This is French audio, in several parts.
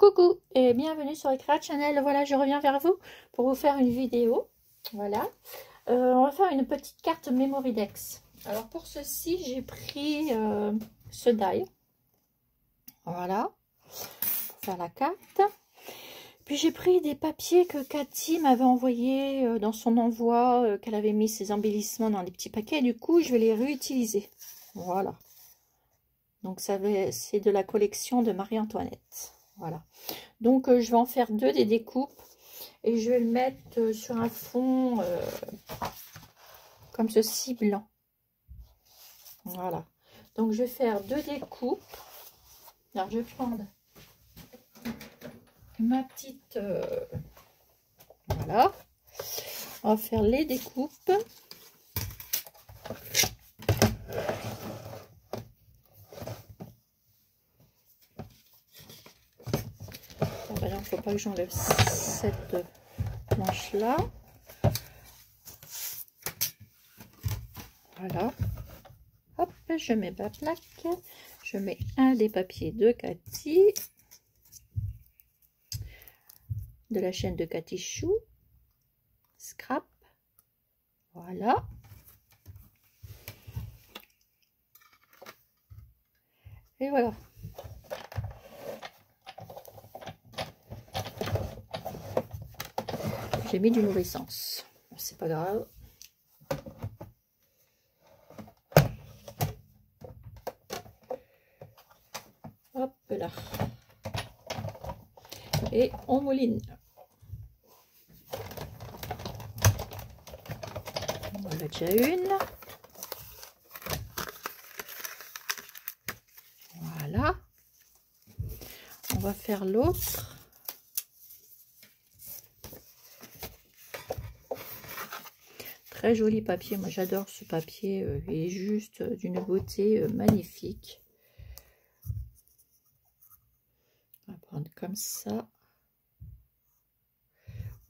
Coucou et bienvenue sur Ecrat Channel. Voilà, je reviens vers vous pour vous faire une vidéo. Voilà, on va faire une petite carte Memory Dex. Alors pour ceci, j'ai pris ce die. Voilà, pour faire la carte. Puis j'ai pris des papiers que Cathy m'avait envoyés dans son envoi, qu'elle avait mis ses embellissements dans des petits paquets. Du coup, je vais les réutiliser. Voilà. Donc c'est de la collection de Marie-Antoinette. Voilà. Donc je vais en faire deux des découpes et je vais le mettre sur un fond comme ceci blanc. Voilà. Donc je vais faire deux découpes. Alors je vais prendre ma petite voilà. On va faire les découpes. Il ne faut pas que j'enlève cette planche là. Voilà. Hop, je mets ma plaque. Je mets un des papiers de Cathy. De la chaîne de Cathy Chou. Scrap. Voilà. Et voilà. J'ai mis du nourrissance. C'est pas grave. Hop là. Et on mouline. Voilà déjà une. Voilà. On va faire l'autre. Très joli papier. Moi j'adore ce papier. Il est juste d'une beauté magnifique. On va prendre comme ça.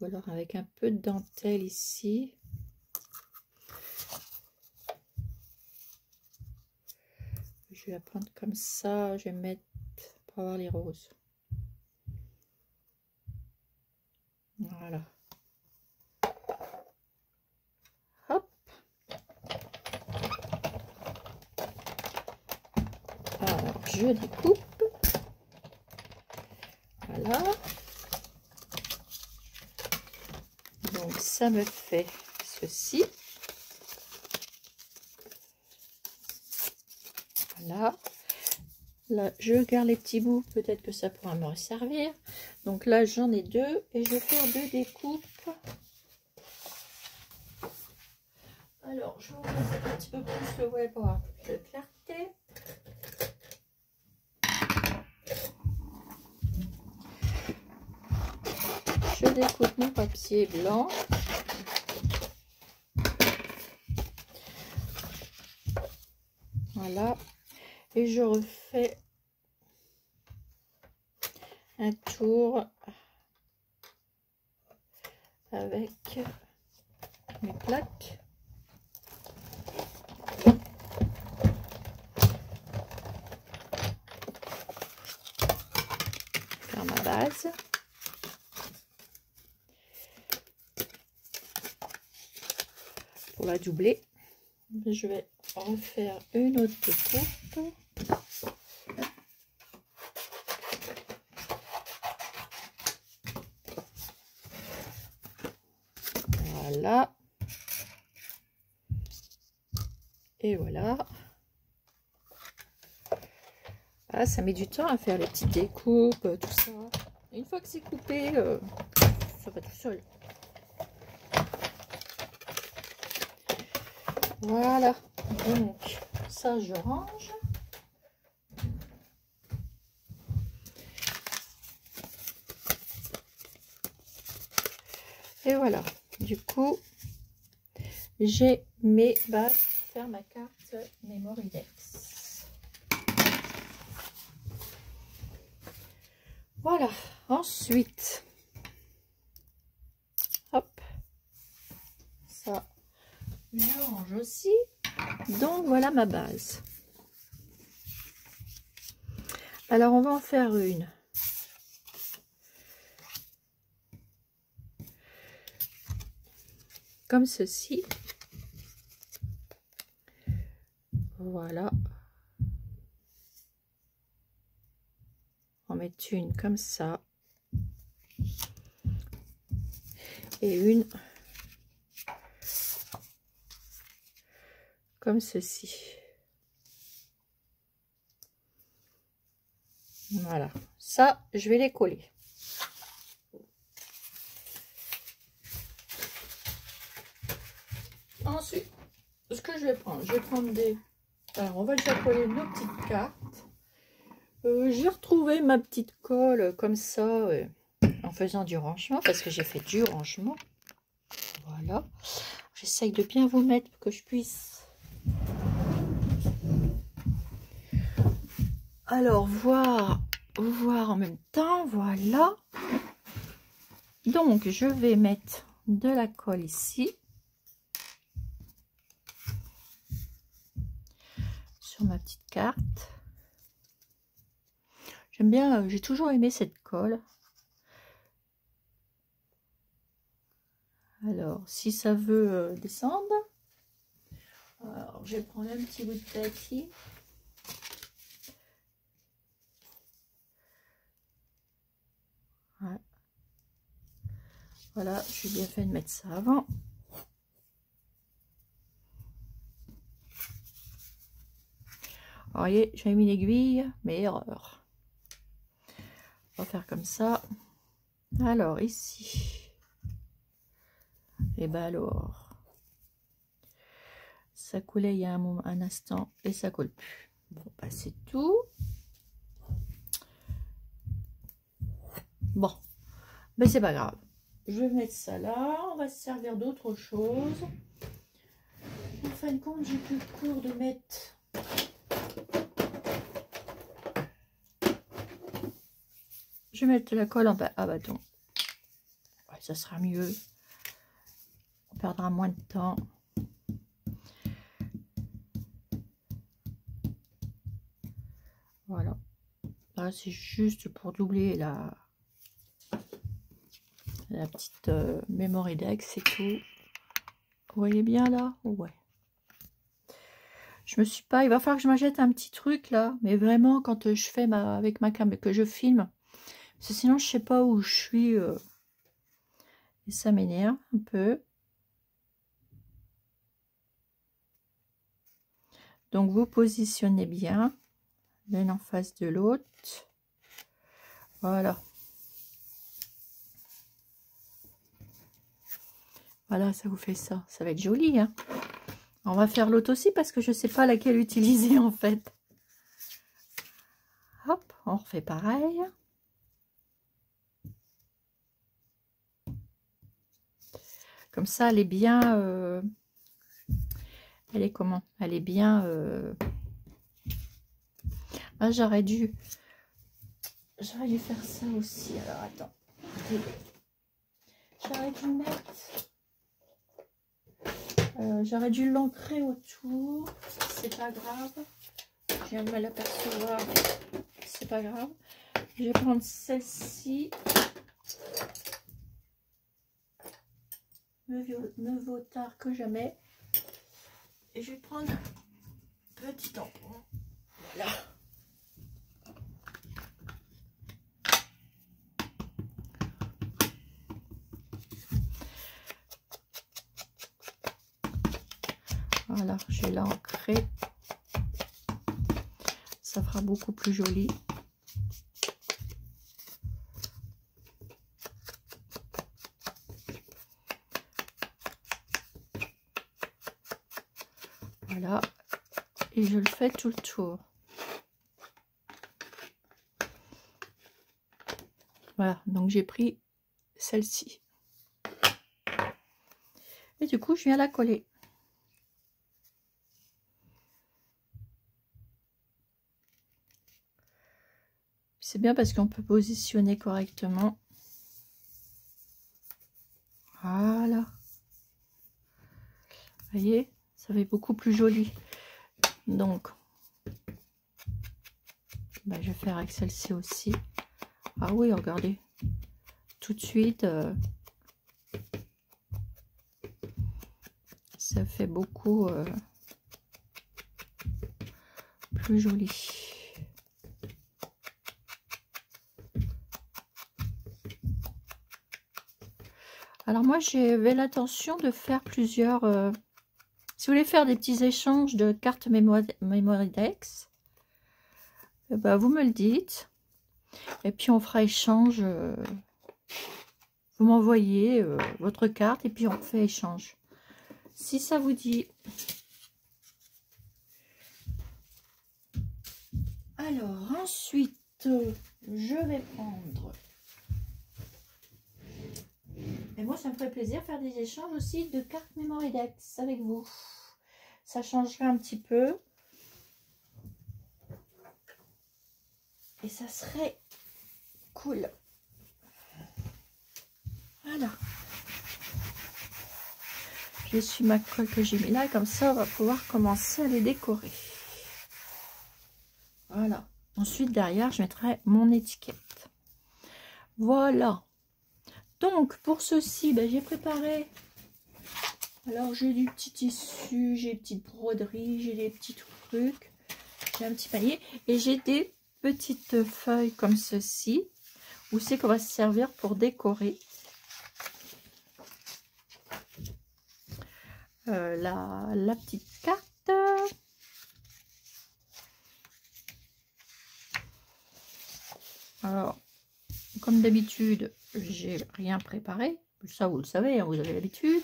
Ou alors avec un peu de dentelle ici. Je vais la prendre comme ça. Je vais mettre pour avoir les roses. Voilà. Hop. Alors je découpe. Voilà. Donc ça me fait ceci. Voilà. Là, je garde les petits bouts. Peut-être que ça pourra me servir. Donc là, j'en ai deux. Et je vais faire deux découpes. Alors, je vous mets un petit peu plus le web de clarté. Je découpe mon papier blanc. Voilà. Et je refais un tour avec mes plaques. Faire ma base. Pour la doubler, je vais refaire une autre découpe. Voilà. Et voilà. Ah, ça met du temps à faire les petites découpes, tout ça. Et une fois que c'est coupé, ça va tout seul. Voilà. Donc, ça, je range. Et voilà. Du coup, j'ai mes bases pour faire ma carte Memory Dex. Voilà. Ensuite, hop, ça, je range aussi. Donc voilà ma base. Alors on va en faire une comme ceci. Voilà. On met une comme ça. Et une comme ceci. Voilà. Ça, je vais les coller. Ensuite, ce que je vais prendre des... Alors, on va déjà coller nos petites cartes. J'ai retrouvé ma petite colle comme ça, en faisant du rangement, parce que j'ai fait du rangement. Voilà. J'essaye de bien vous mettre pour que je puisse... Alors, voir en même temps. Voilà. Donc, je vais mettre de la colle ici. Sur ma petite carte. J'aime bien, j'ai toujours aimé cette colle. Alors, si ça veut descendre, alors je vais prendre un petit bout de papier. Ouais. Voilà, je suis bien fait de mettre ça avant. Alors, voyez, j'ai mis une aiguille, mais erreur. On va faire comme ça. Alors, ici. Et ben alors, ça coulait il y a un instant et ça colle plus. Bon, bah c'est tout. Bon, mais c'est pas grave. Je vais mettre ça là. On va se servir d'autre chose. En fin de compte, j'ai plus le cours de mettre. Je vais mettre la colle en bas à bâton. Ouais, ça sera mieux. On perdra moins de temps. Voilà. Là, c'est juste pour doubler la petite memory deck, c'est tout. Vous voyez bien là? Ouais. Je me suis pas... Il va falloir que je m'achète un petit truc là. Mais vraiment, quand je fais avec ma cam, que je filme. Parce que sinon, je sais pas où je suis. Et ça m'énerve un peu. Donc, vous positionnez bien. L'une en face de l'autre. Voilà. Voilà, ça vous fait ça. Ça va être joli, hein. On va faire l'autre aussi parce que je sais pas laquelle utiliser en fait. Hop, on refait pareil. Comme ça, elle est bien... elle est comment? Elle est bien... Ah, j'aurais dû faire ça aussi. Alors, attends. J'aurais dû mettre... j'aurais dû l'ancrer autour. C'est pas grave. Je viens de me l'apercevoir. C'est pas grave. Je vais prendre celle-ci. Mieux vaut tard que jamais. Et je vais prendre un petit tampon. Voilà. Voilà, je vais l'ancrer. Ça fera beaucoup plus joli. Voilà. Et je le fais tout le tour. Voilà, donc j'ai pris celle-ci. Et du coup, je viens la coller. C'est bien parce qu'on peut positionner correctement. Voilà. Vous voyez, ça fait beaucoup plus joli. Donc, ben, je vais faire avec celle-ci aussi. Ah oui, regardez. Tout de suite. Ça fait beaucoup plus joli. Alors moi j'avais l'intention de faire plusieurs... si vous voulez faire des petits échanges de cartes Memory-Dex, bah, vous me le dites. Et puis on fera échange. Vous m'envoyez votre carte et puis on fait échange. Si ça vous dit. Alors ensuite, je vais prendre. Et moi, ça me ferait plaisir de faire des échanges aussi de cartes Memory-Dex avec vous. Ça changerait un petit peu. Et ça serait cool. Voilà. Je suis ma colle que j'ai mis là. Comme ça, on va pouvoir commencer à les décorer. Voilà. Ensuite, derrière, je mettrai mon étiquette. Voilà. Donc, pour ceci, ben, j'ai préparé... Alors, j'ai du petit tissu, j'ai des petites broderies, j'ai des petits trucs. J'ai un petit panier. Et j'ai des petites feuilles comme ceci. Où c'est qu'on va se servir pour décorer la petite carte. Alors, comme d'habitude, j'ai rien préparé. Ça, vous le savez, hein, vous avez l'habitude.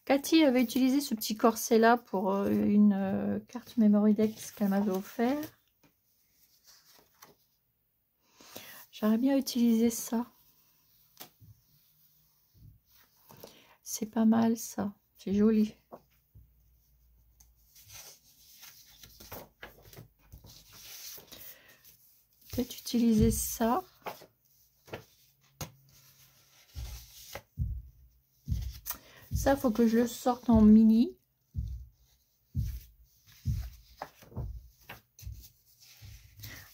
Cathy avait utilisé ce petit corset là pour une carte Memory-Dex qu'elle m'avait offert. J'aurais bien utilisé ça. C'est pas mal ça. C'est joli. Peut-être utiliser ça. Ça, faut que je le sorte en mini.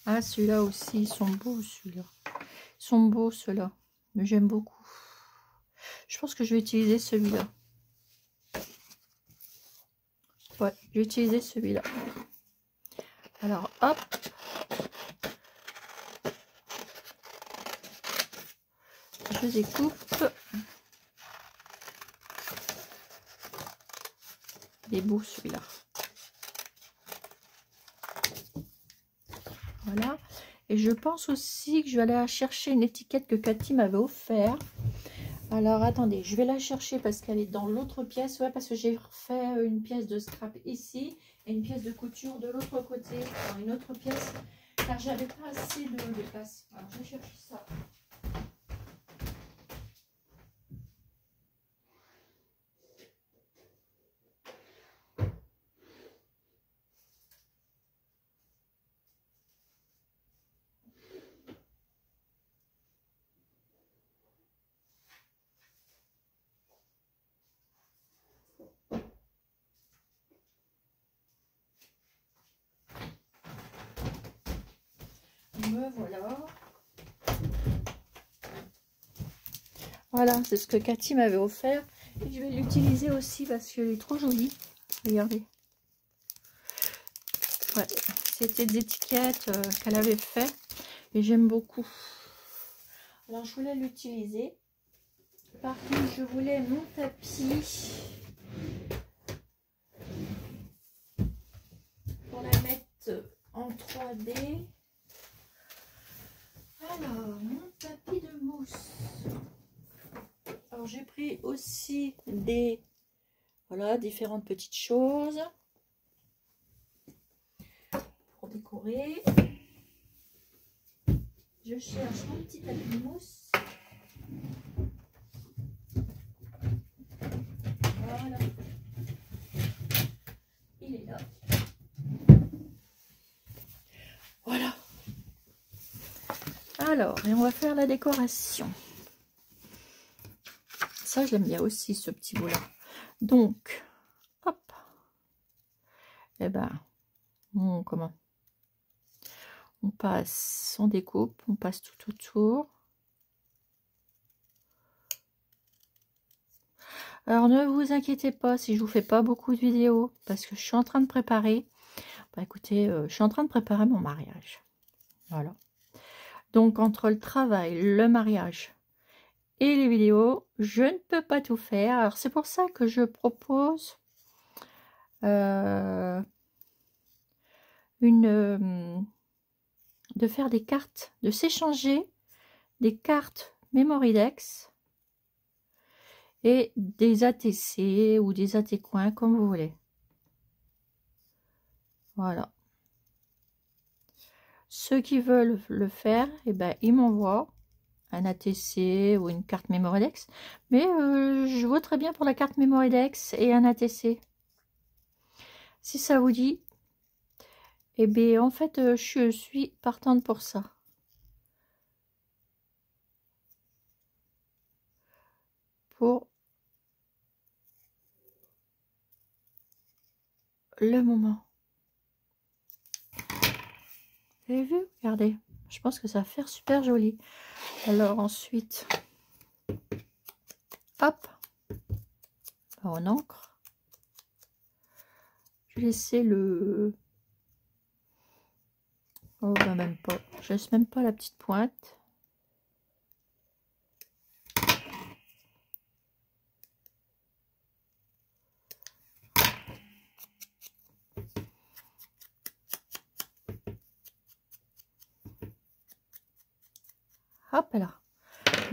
Ah, celui-là aussi, ils sont beaux, celui-là. Ils sont beaux, ceux-là. Mais j'aime beaucoup. Je pense que je vais utiliser celui-là. Ouais, je vais utiliser celui-là. Alors, hop. Je découpe. Il est beau, celui-là. Voilà. Et je pense aussi que je vais aller chercher une étiquette que Cathy m'avait offerte. Alors, attendez, je vais la chercher parce qu'elle est dans l'autre pièce. Ouais, parce que j'ai refait une pièce de scrap ici et une pièce de couture de l'autre côté, dans une autre pièce, car j'avais pas assez de place. Alors, je vais chercher ça. Me voilà. Voilà, c'est ce que Cathy m'avait offert. Et je vais l'utiliser aussi parce qu'elle est trop jolie. Regardez. Ouais, c'était des étiquettes qu'elle avait fait. Et j'aime beaucoup. Alors, je voulais l'utiliser. Par contre, je voulais mon tapis pour la mettre en 3D. Alors, mon tapis de mousse. Alors, j'ai pris aussi des, voilà, différentes petites choses pour décorer. Je cherche mon petit tapis de mousse. Voilà. Il est là. Voilà. Alors, et on va faire la décoration. Ça, je l'aime bien aussi, ce petit bout là. Donc, hop, et ben, comment on passe, on découpe, on passe tout autour. Alors ne vous inquiétez pas si je vous fais pas beaucoup de vidéos, parce que je suis en train de préparer. Bah écoutez, je suis en train de préparer mon mariage. Voilà. Donc entre le travail, le mariage et les vidéos, je ne peux pas tout faire. Alors c'est pour ça que je propose de faire des cartes, de s'échanger des cartes Memorydex et des ATC ou des AT coins comme vous voulez. Voilà. Ceux qui veulent le faire, eh ben, ils m'envoient un ATC ou une carte Memorydex. Mais je voterais bien pour la carte Memorydex et un ATC. Si ça vous dit, eh bien, en fait, je suis partante pour ça. Pour le moment. Vous avez vu? Regardez. Je pense que ça va faire super joli. Alors ensuite, hop, en encre. Je vais laisser le... Oh, ben même pas. Je laisse même pas la petite pointe. Hop là.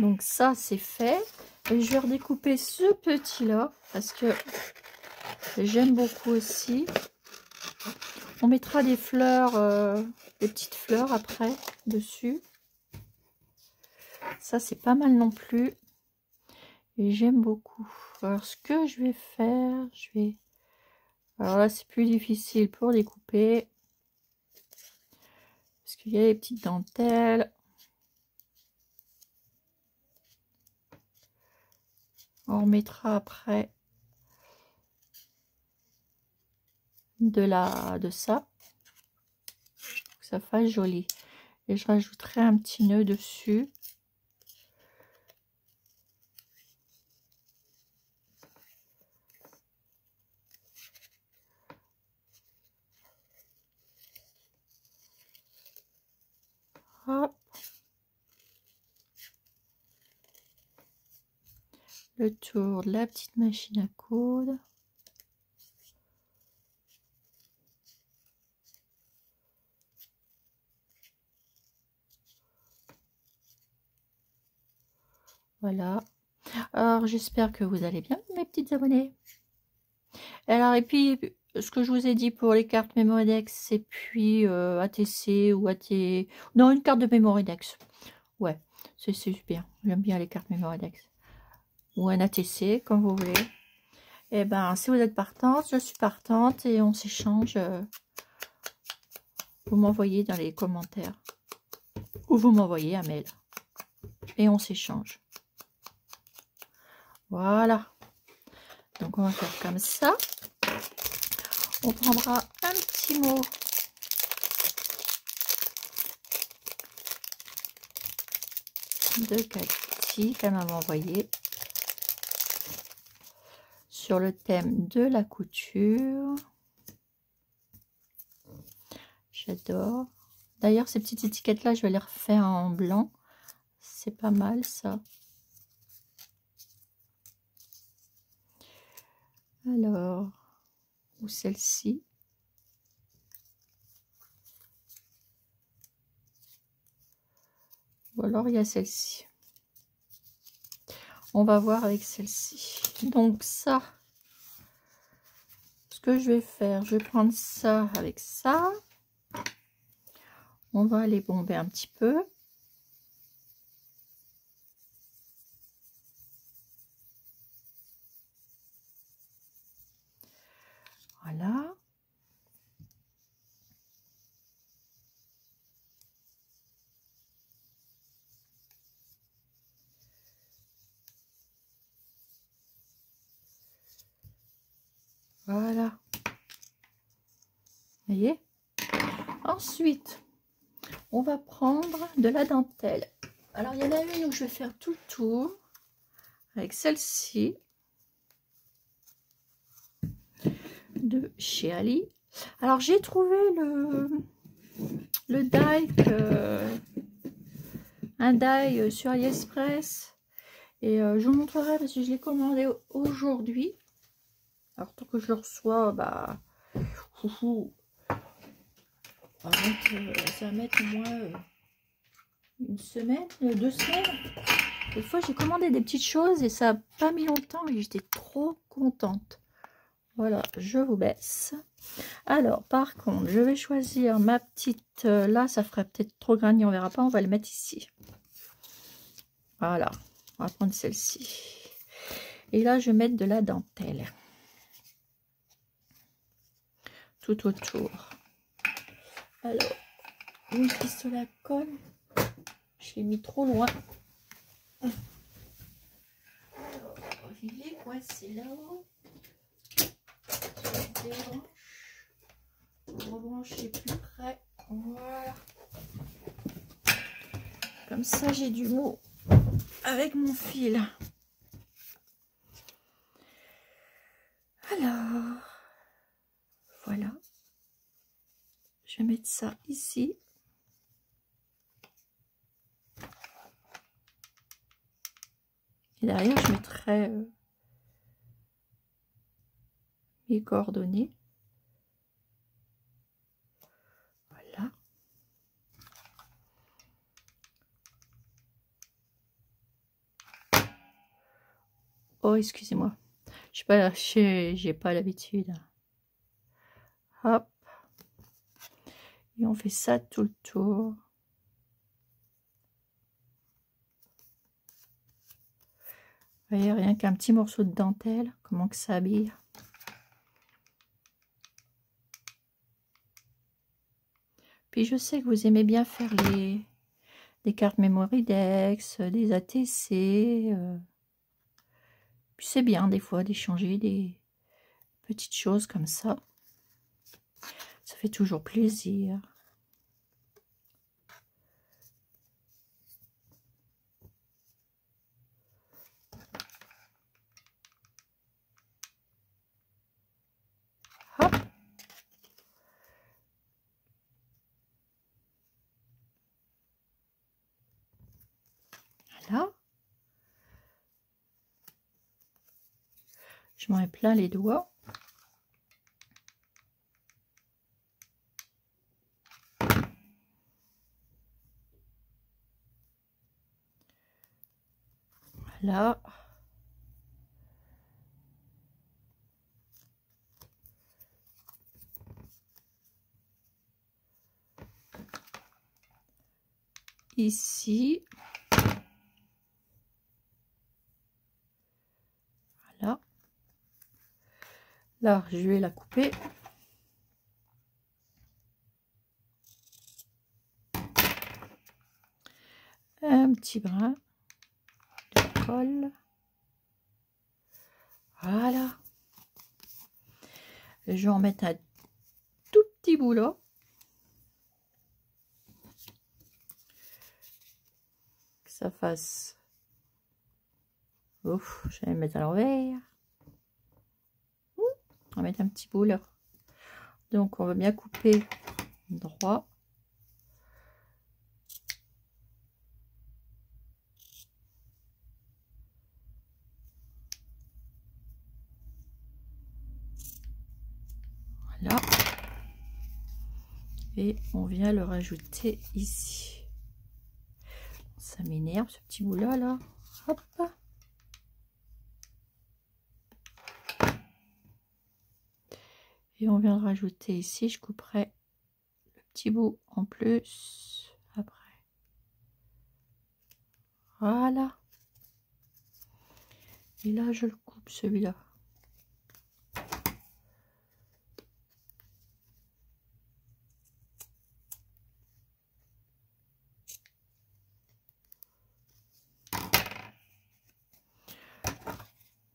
Donc ça c'est fait. Et je vais redécouper ce petit là parce que j'aime beaucoup aussi. On mettra des fleurs, des petites fleurs après dessus. Ça c'est pas mal non plus. Et j'aime beaucoup. Alors ce que je vais faire, alors là c'est plus difficile pour découper. Parce qu'il y a les petites dentelles. On remettra après de ça. Pour que ça fasse joli. Et je rajouterai un petit nœud dessus. Hop. Le tour de la petite machine à coudre. Voilà. Alors j'espère que vous allez bien, mes petites abonnées. Alors et puis ce que je vous ai dit pour les cartes Memorydex et puis ATC ou AT... Non, une carte de Memorydex. Ouais, c'est super. J'aime bien les cartes Memorydex. Ou un ATC, comme vous voulez. Et ben, si vous êtes partante, je suis partante et on s'échange. Vous m'envoyez dans les commentaires. Ou vous m'envoyez un mail. Et on s'échange. Voilà. Donc on va faire comme ça. On prendra un petit mot de Cathy qu'elle m'avait envoyé sur le thème de la couture. J'adore. D'ailleurs, ces petites étiquettes là, je vais les refaire en blanc. C'est pas mal ça. Alors, ou celle-ci. Ou alors il y a celle-ci. On va voir avec celle-ci. Donc ça, ce que je vais faire, je vais prendre ça avec ça. On va les bomber un petit peu. Voilà. Voilà. Vous voyez? Ensuite, on va prendre de la dentelle. Alors, il y en a une où je vais faire tout le tour. Avec celle-ci. De chez Ali. Alors, j'ai trouvé le die, un die sur AliExpress. Et je vous montrerai parce que je l'ai commandé aujourd'hui. Alors, tant que je le reçois, bah... ça va mettre au moins une semaine, 2 semaines. Des fois, j'ai commandé des petites choses et ça n'a pas mis longtemps et j'étais trop contente. Voilà, je vous baisse. Alors, par contre, je vais choisir ma petite... là, ça ferait peut-être trop granit, on verra pas. On va le mettre ici. Voilà, on va prendre celle-ci. Et là, je vais mettre de la dentelle. Tout autour. Alors, une pistolet à colle. Je l'ai mis trop loin. Alors, il est coincé là-haut. Rebrancher plus près. Voilà. Comme ça, j'ai du mot avec mon fil. Alors, voilà. Je vais mettre ça ici. Et derrière, je mettrai mes coordonnées. Voilà. Oh, excusez-moi. Je sais pas, j'ai pas l'habitude. Hop. Et on fait ça tout le tour. Vous voyez, rien qu'un petit morceau de dentelle, comment que ça habille. Puis je sais que vous aimez bien faire des cartes Mémoridex, des ATC. Puis c'est bien des fois d'échanger des petites choses comme ça. Ça fait toujours plaisir. Hop. Voilà. Je m'en mets plein les doigts. Voilà. Ici. Voilà. Là, je vais la couper. Un petit brin de colle. Voilà. Je vais en mettre un tout petit bout là. Que ça fasse... Ouf, je vais le mettre à l'envers. On va mettre un petit bout là. Donc, on va bien couper droit. Voilà. Et on vient le rajouter ici. Ça m'énerve ce petit bout là. Hop. Et on vient le rajouter ici. Je couperai le petit bout en plus après. Voilà. Et là, je le coupe celui-là.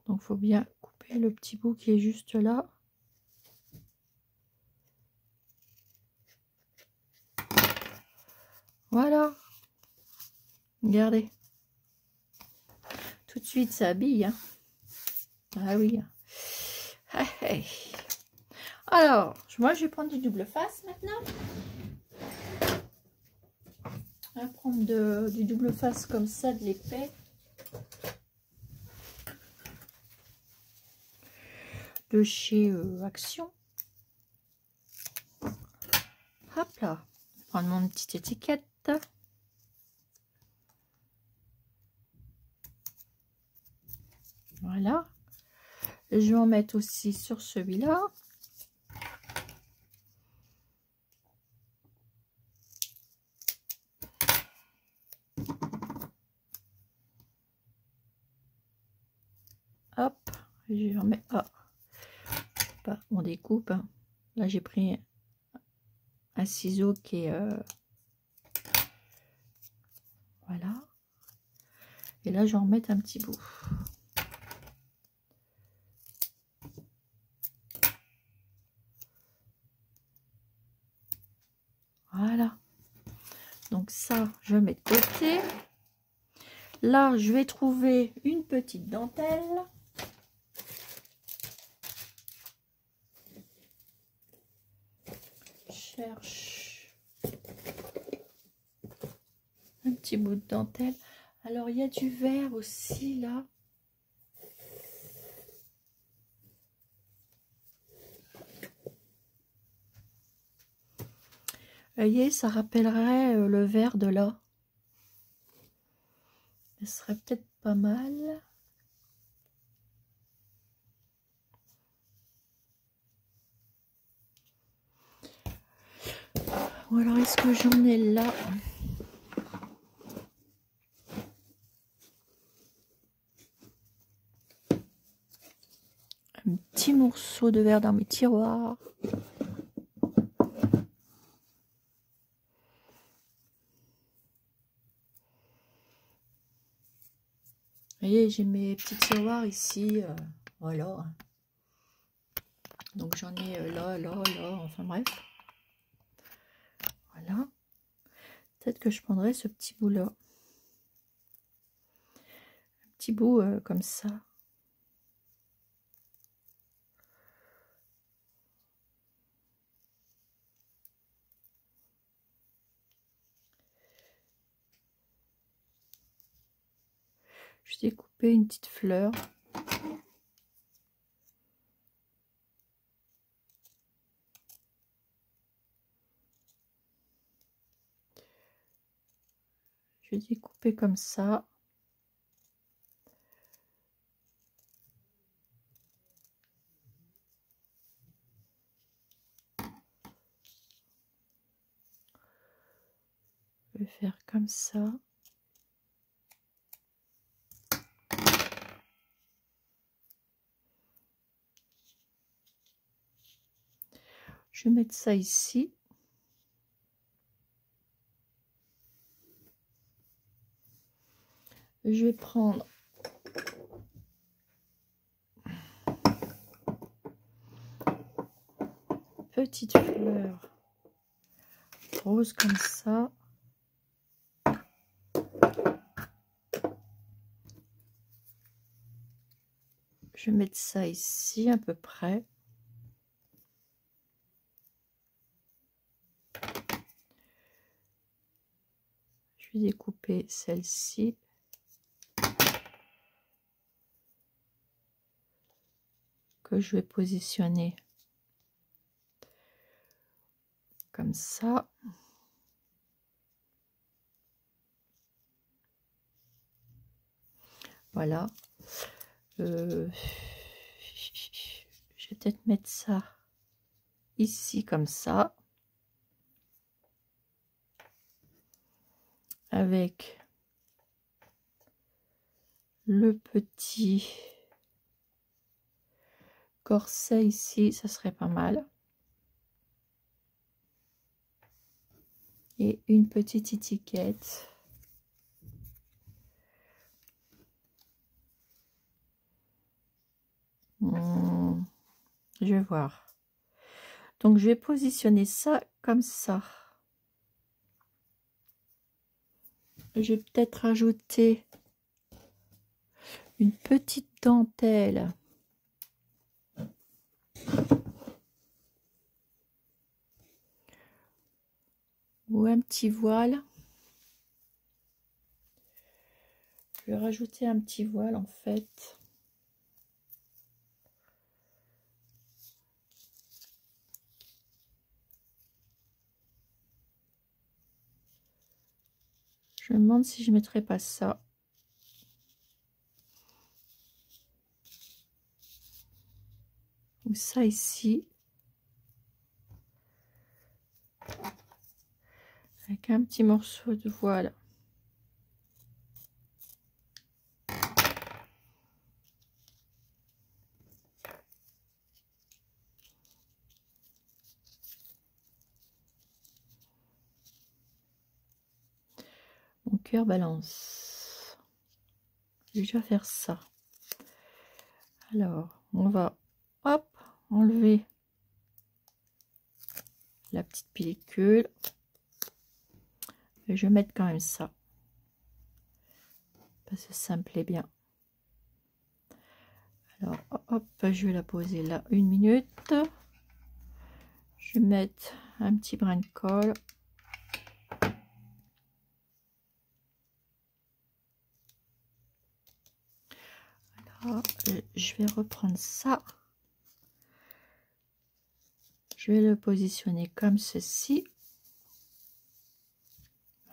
Donc, il faut bien couper le petit bout qui est juste là. Voilà. Regardez. Tout de suite, ça habille. Hein. Ah oui. Hey. Alors, moi, je vais prendre du double face maintenant. On va prendre du double face comme ça, de l'épais. De chez Action. Hop là. Je vais prendre mon petite étiquette. Voilà. Je vais en mettre aussi sur celui-là. Hop. Je vais en mettre. Oh. On découpe. Hein. Là, j'ai pris un ciseau qui est... voilà. Et là, je vais en mettre un petit bout. Voilà. Donc ça, je mets de côté. Là, je vais trouver une petite dentelle. Je cherche un petit bout de dentelle. Alors, il y a du vert aussi, là. Vous voyez, ça rappellerait le vert de là. Ce serait peut-être pas mal. Ou alors, est-ce que j'en ai là? Un petit morceau de verre dans mes tiroirs. Vous voyez, j'ai mes petits tiroirs ici, voilà. Donc j'en ai là, enfin bref. Voilà. Peut-être que je prendrai ce petit bout-là. Un petit bout comme ça. Je vais découper une petite fleur. Je vais découper comme ça. Je vais faire comme ça. Je vais mettre ça ici. Je vais prendre petite fleur rose comme ça. Je vais mettre ça ici à peu près. Je vais découper celle-ci. Que je vais positionner comme ça. Voilà. Je vais peut-être mettre ça ici comme ça. Avec le petit corset ici, ça serait pas mal. Et une petite étiquette. Je vais voir. Donc je vais positionner ça comme ça. je vais peut-être rajouter une petite dentelle ou un petit voile. Je vais rajouter un petit voile en fait. Je me demande si je ne mettrais pas ça. Ou ça ici. Avec un petit morceau de voile. Mon cœur balance. Je vais déjà faire ça. Alors, on va hop enlever la petite pellicule. Et je vais mettre quand même ça. Parce que ça me plaît bien. Alors, hop, je vais la poser là 1 minute. Je vais mettre un petit brin de colle. Voilà, je vais reprendre ça. Je vais le positionner comme ceci.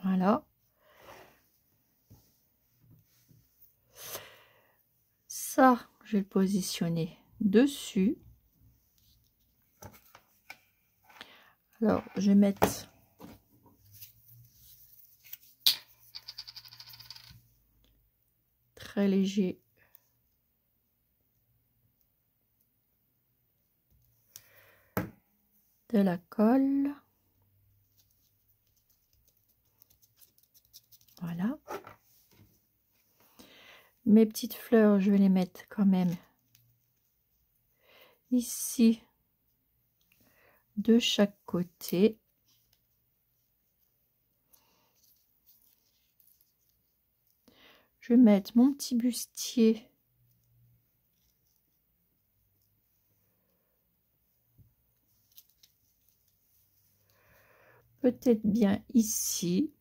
Voilà. Ça, je vais le positionner dessus. Alors, je vais mettre très léger de la colle. Voilà. Mes petites fleurs, je vais les mettre quand même ici de chaque côté. Je vais mettre mon petit bustier peut-être bien ici.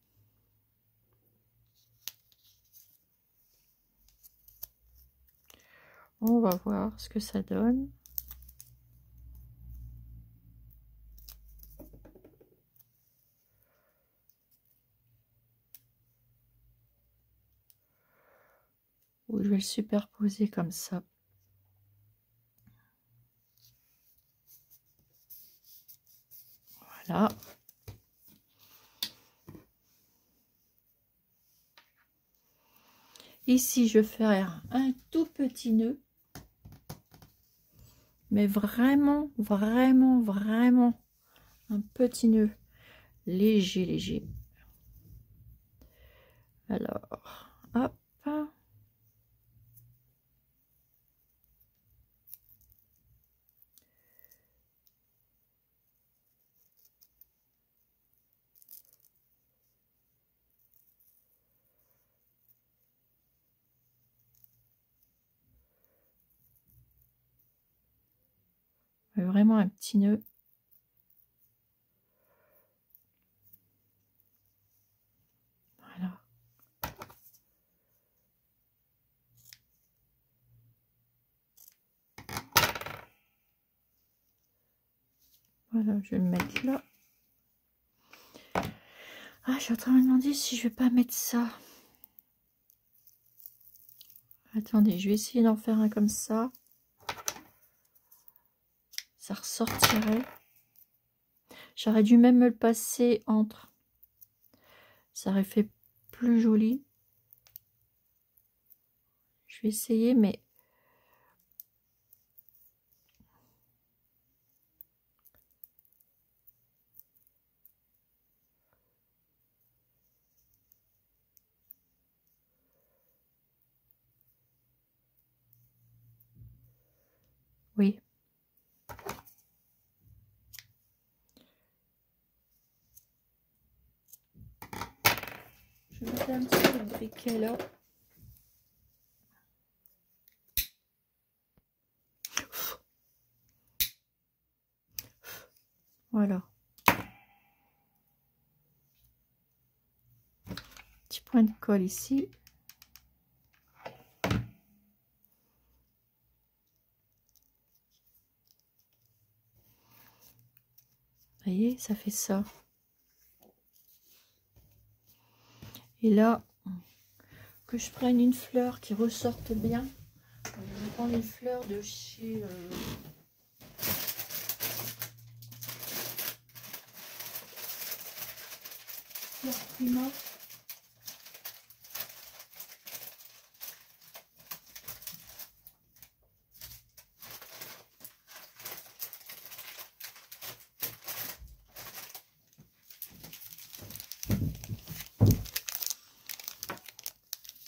On va voir ce que ça donne. Ou je vais le superposer comme ça. Voilà. Ici, je vais faire un tout petit nœud. Mais vraiment, vraiment, vraiment un petit nœud léger, léger. Alors, hop. Vraiment un petit nœud. Voilà. Voilà, je vais me mettre là. Ah, je suis en train de me demander si je vais pas mettre ça. Attendez, je vais essayer d'en faire un comme ça. Ça ressortirait. J'aurais dû même me le passer entre. Ça aurait fait plus joli. Je vais essayer, mais... Oui. Je vais mettre un petit peu le briquet là. Voilà. Petit point de colle ici. Vous voyez, ça fait ça. Et là, que je prenne une fleur qui ressorte bien. Je vais prendre une fleur de chez Fleur Prima.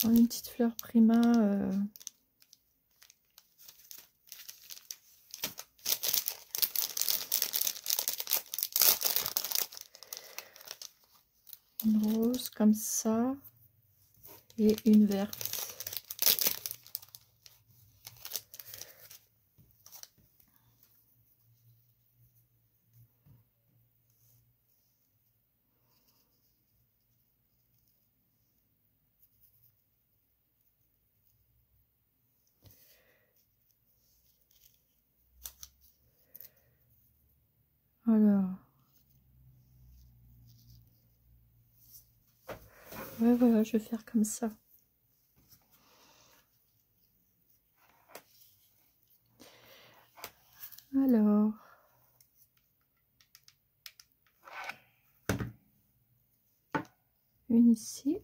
Une petite fleur Prima. Une rose comme ça et une verte. Alors, ouais, voilà, je vais faire comme ça. Alors, une ici.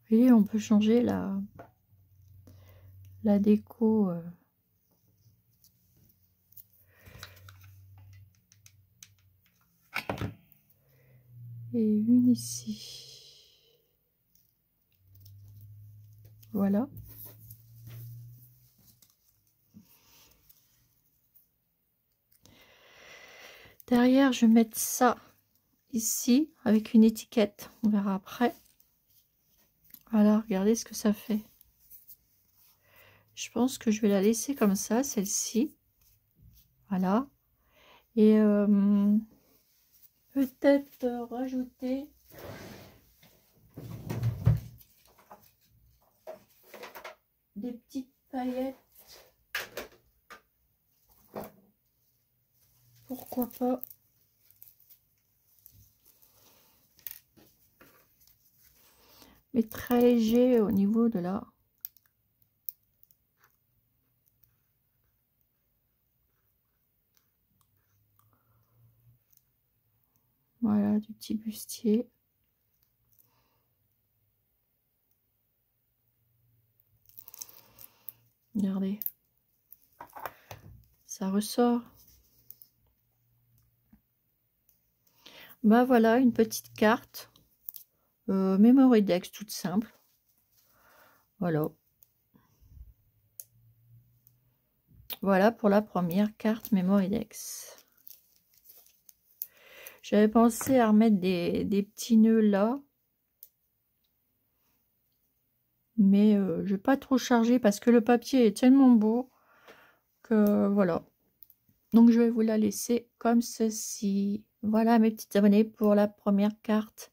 Et on peut changer la déco. Et une ici. Voilà. Derrière, je vais mettre ça ici avec une étiquette. On verra après. Voilà, regardez ce que ça fait. Je pense que je vais la laisser comme ça, celle-ci. Voilà. Et peut-être rajouter des petites paillettes. Pourquoi pas? Mais très léger au niveau de là. Voilà, du petit bustier. Regardez. Ça ressort. Bah voilà, une petite carte. Memory Dex toute simple. Voilà. Voilà pour la première carte Memory Dex. J'avais pensé à remettre des petits nœuds là. Mais je vais pas trop charger parce que le papier est tellement beau que voilà. Donc je vais vous la laisser comme ceci. Voilà mes petites abonnées pour la première carte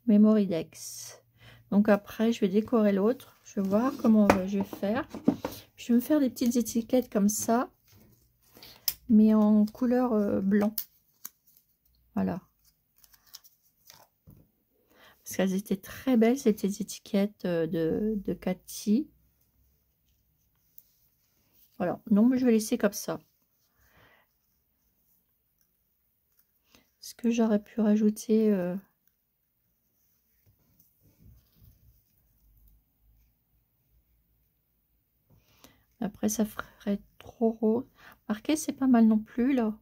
Memory Dex. Donc après je vais décorer l'autre. Je vais voir comment je vais faire. Je vais me faire des petites étiquettes comme ça. Mais en couleur blanc. Voilà. Parce qu'elles étaient très belles, ces étiquettes de Cathy. Voilà. Non, mais je vais laisser comme ça. Ce que j'aurais pu rajouter... Après, ça ferait trop rose. Marquez, c'est pas mal non plus, là.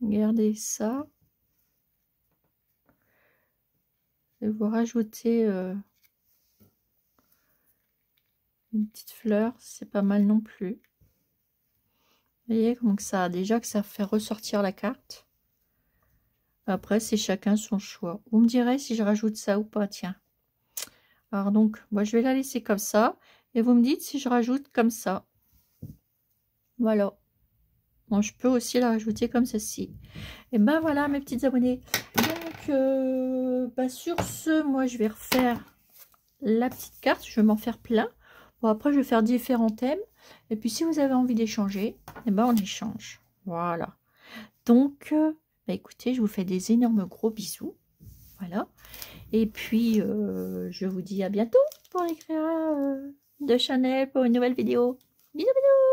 Regardez ça. Je vais vous rajouter Une petite fleur, c'est pas mal non plus. Vous voyez comme ça, déjà que ça fait ressortir la carte. Après, c'est chacun son choix. Vous me direz si je rajoute ça ou pas, tiens. Alors donc, moi, je vais la laisser comme ça. Et vous me dites si je rajoute comme ça. Voilà. Bon, je peux aussi la rajouter comme ceci. Et ben voilà, mes petites abonnées. Donc, sur ce, moi, je vais refaire la petite carte. Je vais m'en faire plein. Bon, après, je vais faire différents thèmes. Et puis, si vous avez envie d'échanger, et ben on échange. Voilà. Donc, écoutez, je vous fais des énormes gros bisous. Voilà. Et puis, je vous dis à bientôt pour les créas de Chanel pour une nouvelle vidéo. Bisous, bisous!